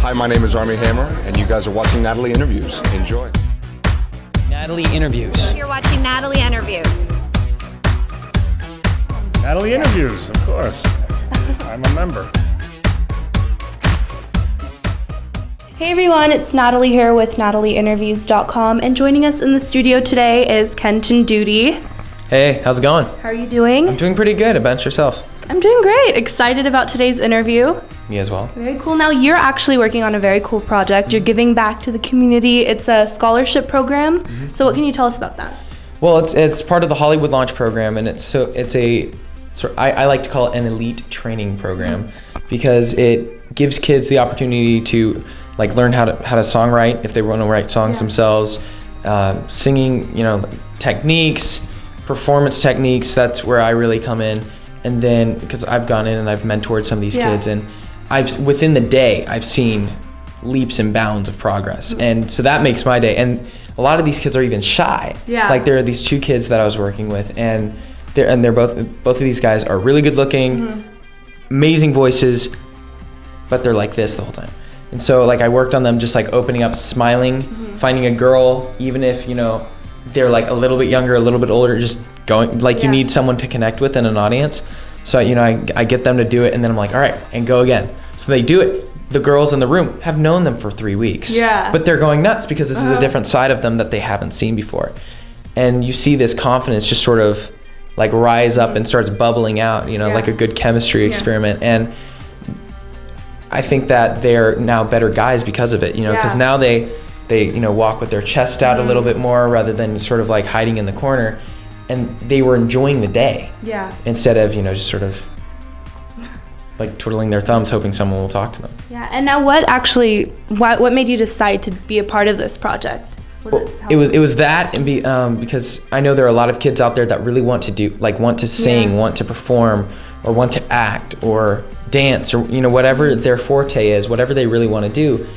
Hi, my name is Army Hammer, and you guys are watching Natalie Interviews. Enjoy. Natalie Interviews. You're watching Natalie Interviews. Natalie Interviews, of course. I'm a member. Hey everyone, it's Natalie here with natalieinterviews.com, and joining us in the studio today is Kenton Duty. Hey, how's it going? How are you doing? I'm doing pretty good. About yourself? I'm doing great. Excited about today's interview. Me as well. Very cool. Now you're actually working on a very cool project. You're giving back to the community. It's a scholarship program. So what can you tell us about that? Well, it's part of the Hollywood Launch program, and I like to call it an elite training program because it gives kids the opportunity to like learn how to songwrite if they want to write songs themselves, singing, techniques, performance techniques. That's where I really come in. And then because I've gone in and I've mentored some of these kids, and within the day I've seen leaps and bounds of progress, and so that makes my day. And a lot of these kids are even shy. Like there are these two kids that I was working with, and they're both of these guys are really good looking, amazing voices, but they're like this the whole time. And so like I worked on them just like opening up, smiling, finding a girl, even if they're like a little bit younger, a little bit older, just going like you need someone to connect with in an audience. So I get them to do it, and then I'm like, all right, and go again. So they do it. The girls in the room have known them for 3 weeks, but they're going nuts because this is a different side of them that they haven't seen before. And you see this confidence just sort of like rise up and starts bubbling out, like a good chemistry experiment. And I think that they're now better guys because of it, because now they walk with their chest out a little bit more rather than sort of like hiding in the corner, and they were enjoying the day instead of just sort of like twiddling their thumbs hoping someone will talk to them. And now what made you decide to be a part of this project? It was that, and because I know there are a lot of kids out there that really want to sing, want to perform, or want to act or dance, or whatever their forte is, whatever they really want to do,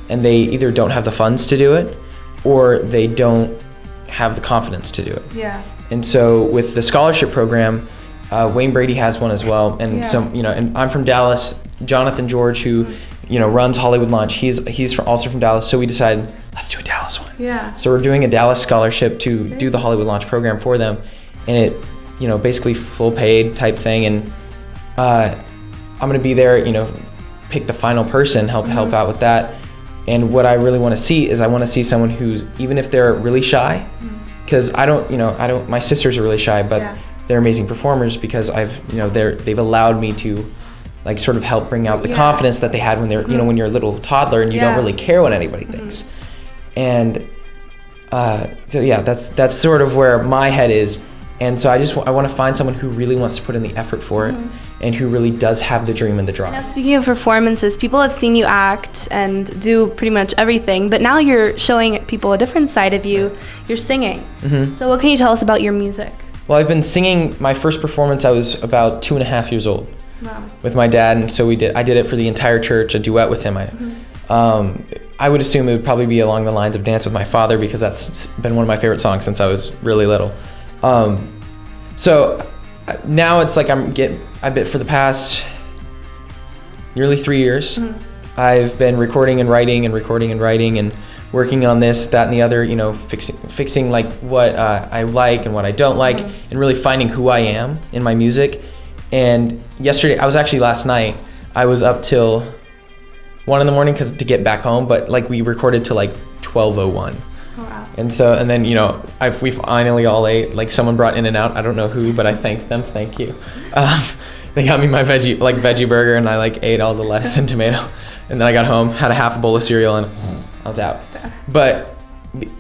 and they either don't have the funds to do it or they don't have the confidence to do it. And so with the scholarship program, Wayne Brady has one as well, and and I'm from Dallas. Jonathan George, who runs Hollywood Launch, he's also from Dallas, so we decided let's do a Dallas one. So we're doing a Dallas scholarship to do the Hollywood Launch program for them, and it basically full paid type thing. And I'm gonna be there, pick the final person, help out with that. And what I really want to see is I want to see someone who's, even if they're really shy, because my sisters are really shy, but they're amazing performers because they've allowed me to like sort of help bring out the confidence that they had when they're, when you're a little toddler and you don't really care what anybody thinks. And that's sort of where my head is. And so I want to find someone who really wants to put in the effort for it, and who really does have the dream and the drive. Now, speaking of performances, people have seen you act and do pretty much everything, but now you're showing people a different side of you. You're singing. So what can you tell us about your music? Well, I've been singing. My first performance, I was about 2.5 years old with my dad, and so I did it for the entire church, a duet with him. I would assume it would probably be along the lines of Dance with My Father, because that's been one of my favorite songs since I was really little. So now it's like for the past nearly 3 years, I've been recording and writing and recording and writing and working on this, that, and the other, fixing like what I like and what I don't like, and really finding who I am in my music. And last night, I was up till 1 in the morning to get back home, but like we recorded till like 12:01. And then we finally all ate. Like someone brought In-N-Out, I don't know who, but I thanked them. Thank you. They got me my veggie burger, and I like ate all the lettuce and tomato. And then I got home, had a half a bowl of cereal, and I was out. But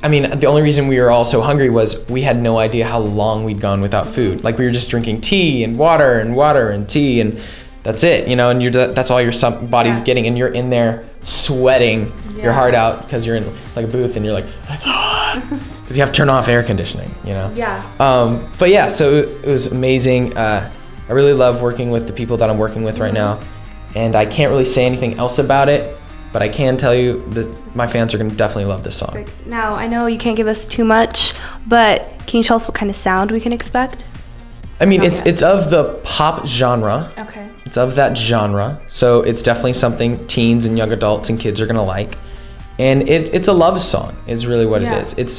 I mean, the only reason we were all so hungry was we had no idea how long we'd gone without food. Like we were just drinking tea and water and tea, and that's it, and that's all your body's getting, and you're in there sweating your heart out because you're in like a booth and you're like, that's hot, because you have to turn off air conditioning, But yeah, so it was amazing. I really love working with the people that I'm working with right now, and I can't really say anything else about it, but I can tell you that my fans are going to definitely love this song. Now, I know you can't give us too much, but can you tell us what kind of sound we can expect? I mean, it's of the pop genre. Okay. It's of that genre, so it's definitely something teens and young adults and kids are gonna like. And it's a love song, is really what it is. It's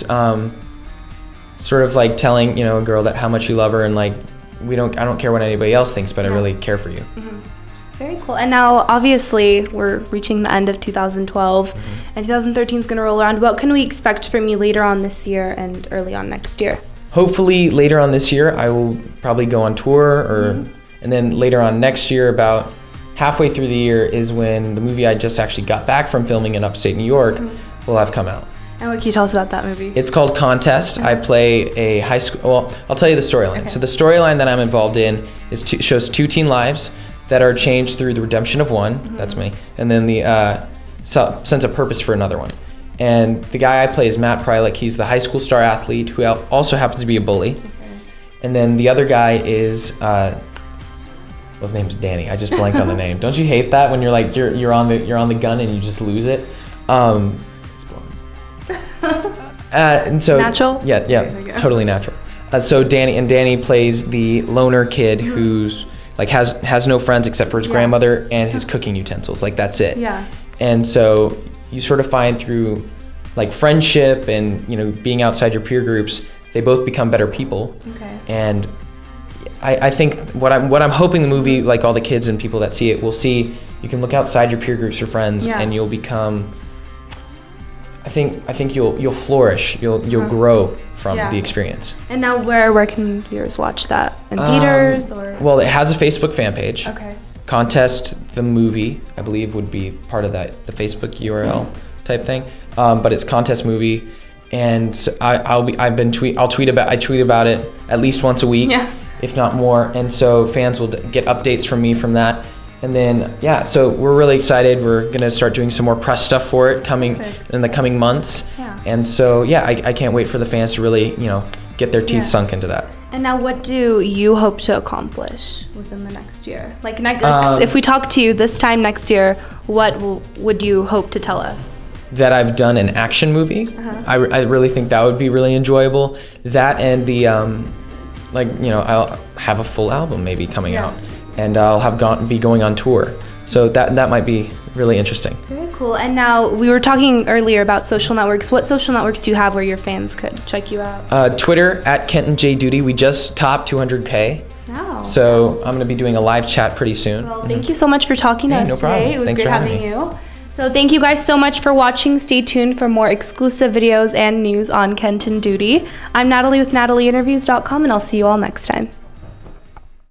sort of like telling, you know, a girl that how much you love her, and like, I don't care what anybody else thinks, but I really care for you. Very cool. And now, obviously, we're reaching the end of 2012, and 2013 is going to roll around. What can we expect from you later on this year and early on next year? Hopefully, later on this year, I will probably go on tour, and then later on next year, about halfway through the year, is when the movie I just actually got back from filming in upstate New York will have come out. And what can you tell us about that movie? It's called Contest. I play a high school, well, I'll tell you the storyline. So the storyline that I'm involved in is shows 2 teen lives that are changed through the redemption of one, that's me, and then the sense of purpose for another one. And the guy I play is Matt Prylick. He's the high school star athlete who also happens to be a bully. And then the other guy is, his name's Danny. I just blanked on the name. Don't you hate that when you're like you're on the gun and you just lose it? And so natural? Yeah, totally natural. So Danny plays the loner kid who's like has no friends except for his grandmother and his cooking utensils. Like, that's it. Yeah. And so you sort of find through like friendship and, you know, being outside your peer groups, they both become better people. Okay. And I think what I'm hoping the movie, like all the kids and people that see it, will see, you can look outside your peer groups or friends, and you'll become, I think you'll flourish. You'll grow from the experience. And now, where can viewers watch that? In theaters or? Well, it has a Facebook fan page. Okay. Contest the movie, I believe, would be part of that, the Facebook URL type thing. But it's Contest Movie, and so I tweet about it at least once a week, if not more. And so fans will get updates from me from that. And then, so we're really excited. We're going to start doing some more press stuff for it in the coming months. And so, I can't wait for the fans to really, you know, get their teeth sunk into that. And now, what do you hope to accomplish within the next year? Like, if we talk to you this time next year, what would you hope to tell us? That I've done an action movie. I really think that would be really enjoyable. That and the, I'll have a full album maybe coming out. And I'll be going on tour. So that might be really interesting. Very cool. And now, we were talking earlier about social networks. What social networks do you have where your fans could check you out? Twitter, @KentonJDuty. We just topped 200K. Wow. So I'm going to be doing a live chat pretty soon. Well, thank you so much for talking to us no problem. today. It was Thanks great for having having you. So thank you guys so much for watching. Stay tuned for more exclusive videos and news on Kenton Duty. I'm Natalie with NatalieInterviews.com, and I'll see you all next time.